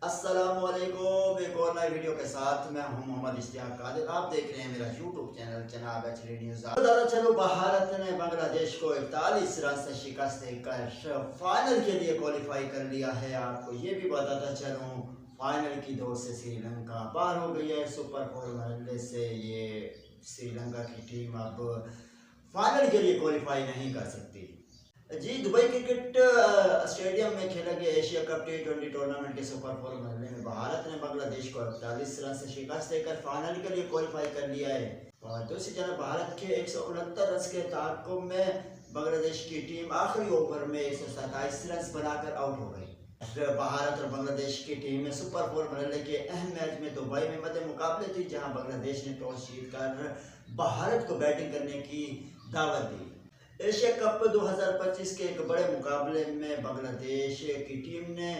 अस्सलामुअलैकुम। एक और नई वीडियो के साथ मैं हूं मोहम्मद इश्तियाक कादिर। आप देख रहे हैं मेरा यूट्यूब चैनल जनाब एचडी न्यूज़। बताता चलो, भारत ने बांग्लादेश को 41 रन से शिकस्त देकर फाइनल के लिए क्वालिफाई कर लिया है। आपको ये भी बताता चलूं, फाइनल की दौड़ से श्रीलंका बाहर हो गई है। सुपर 4 मरहले से ये श्रीलंका की टीम अब फाइनल के लिए क्वालिफाई नहीं कर सकती। जी, दुबई क्रिकेट स्टेडियम में खेला गया एशिया कप T20 टूर्नामेंट के सुपर 4 मरहले में भारत ने बांग्लादेश को 41 रन से शिकस्त देकर फाइनल के लिए क्वालिफाई कर लिया है। और दूसरी तरफ भारत के 169 रन के ताक़ुब में बांग्लादेश की टीम आखिरी ओवर में 127 रन बनाकर आउट हो गई। भारत और बांग्लादेश की टीम में सुपर 4 मरहले के अहम मैच में दुबई में मध्य मुकाबले थी, जहां बांग्लादेश ने टॉस जीतकर भारत को बैटिंग करने की दावत दी। एशिया कप 2025 के एक बड़े मुकाबले में बांग्लादेश की टीम ने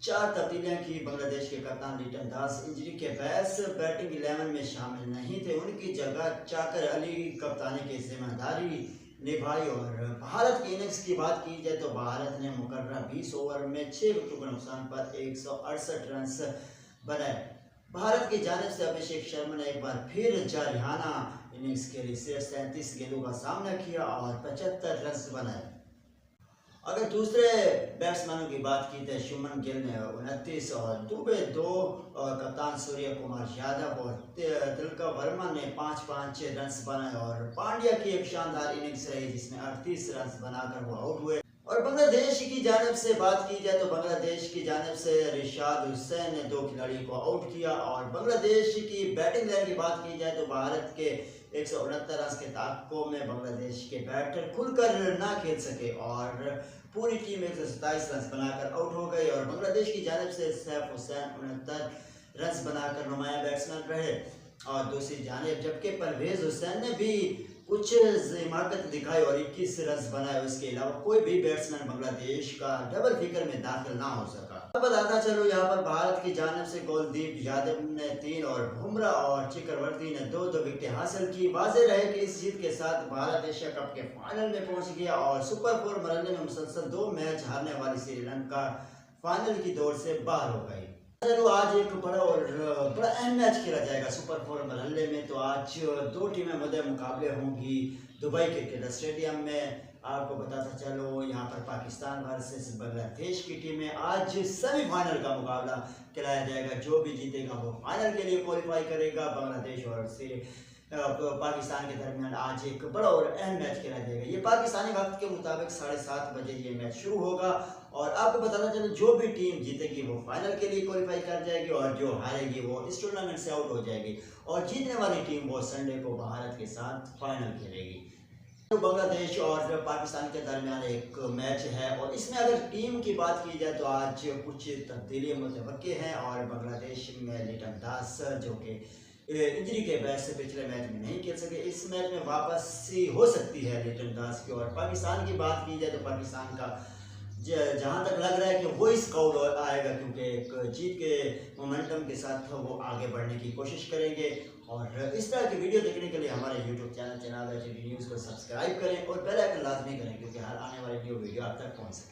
4 तब्दीलियां की। बांग्लादेश के कप्तान लिटन दास इंजरी के बायस बैटिंग 11 में शामिल नहीं थे। उनकी जगह चाकर अली कप्तानी की जिम्मेदारी निभाई। और भारत की इनिंग्स की बात की जाए तो भारत ने मुकर्रर 20 ओवर में 6 विकेटों के नुकसान पर 168 रन बनाए। भारत की जानिब से अभिषेक शर्मा ने एक बार फिर जारहाना इनिंग्स के लिए 37 गेंदों का सामना किया और 75 रन बनाए। अगर दूसरे बैट्समैनों की बात की तो शुभमन गिल ने 29 और दुबे 2 और कप्तान सूर्य कुमार यादव और तिलका वर्मा ने 5-5 रन बनाए। और पांड्या की एक शानदार इनिंग्स रही जिसमें 38 रन बनाकर वो आउट हुए। और बांग्लादेश की जानिब से बात की जाए तो बांग्लादेश की जानिब से रिशाद हुसैन ने 2 खिलाड़ियों को आउट किया। और बांग्लादेश की बैटिंग लाइन की बात की जाए तो भारत के 169 रन के ताक़ुब में बांग्लादेश के बैटर खुलकर ना खेल सके और पूरी टीम 127 रन बनाकर आउट हो गई। और बांग्लादेश की जानिब से सैफ हुसैन 69 रन बनाकर नुमाया बैट्समैन रहे। और दूसरी जानिब जबकि परवेज हुसैन ने भी कुछ हिमाकत दिखाई और 21 रन बनाए। उसके अलावा कोई भी बैट्समैन बांग्लादेश का डबल फिगर में दाखिल ना हो सका। अब बताता चलो, यहाँ पर भारत की जानिब से कुलदीप यादव ने 3 और बुमराह और चक्रवर्ती ने 2-2 विकेटें हासिल की। वाज़ेह रहे कि इस जीत के साथ भारत एशिया कप के फाइनल में पहुंच गया और सुपर 4 मरहले में मुसलसल 2 मैच हारने वाली श्रीलंका फाइनल की दौड़ से बाहर हो गई। चलो, आज एक बड़ा अहम मैच खेला जाएगा सुपर 4 मरहले में। तो आज 2 टीमें मध्य मुकाबले होंगी दुबई क्रिकेट स्टेडियम में। आपको बताता चलो, यहाँ पर पाकिस्तान वर्सेस बांग्लादेश की टीमें आज सेमीफाइनल का मुकाबला खिलाया जाएगा। जो भी जीतेगा वो फाइनल के लिए क्वालिफाई करेगा। बांग्लादेश और पाकिस्तान के दरमियान आज एक बड़ा और अहम मैच खेला जाएगा। ये पाकिस्तानी वक्त के मुताबिक 7:30 बजे ये मैच शुरू होगा। और आपको बताना चलो, जो भी टीम जीतेगी वो फाइनल के लिए क्वालिफाई कर जाएगी और जो हारेगी वो इस टूर्नामेंट से आउट हो जाएगी। और जीतने वाली टीम वो संडे को भारत के साथ फाइनल खेलेगी। तो बांग्लादेश और पाकिस्तान के दरमियान एक मैच है और इसमें अगर टीम की बात की जाए तो आज कुछ तब्दीलियां मुतवक्के हैं। और बांग्लादेश में लिटन दास जो कि इंजरी के वजह से पिछले मैच में नहीं खेल सके, इस मैच में वापसी हो सकती है लिटन दास की। और पाकिस्तान की बात की जाए तो पाकिस्तान का जहाँ तक लग रहा है कि वो इस कौल आएगा, क्योंकि एक जीत के मोमेंटम के साथ वो आगे बढ़ने की कोशिश करेंगे। और इस तरह की वीडियो देखने के लिए हमारे यूट्यूब चैनल एचडी न्यूज़ को सब्सक्राइब करें और बेल आइकन लाजमी करें, क्योंकि हर आने वाली न्यू वीडियो आप तक पहुँच सके।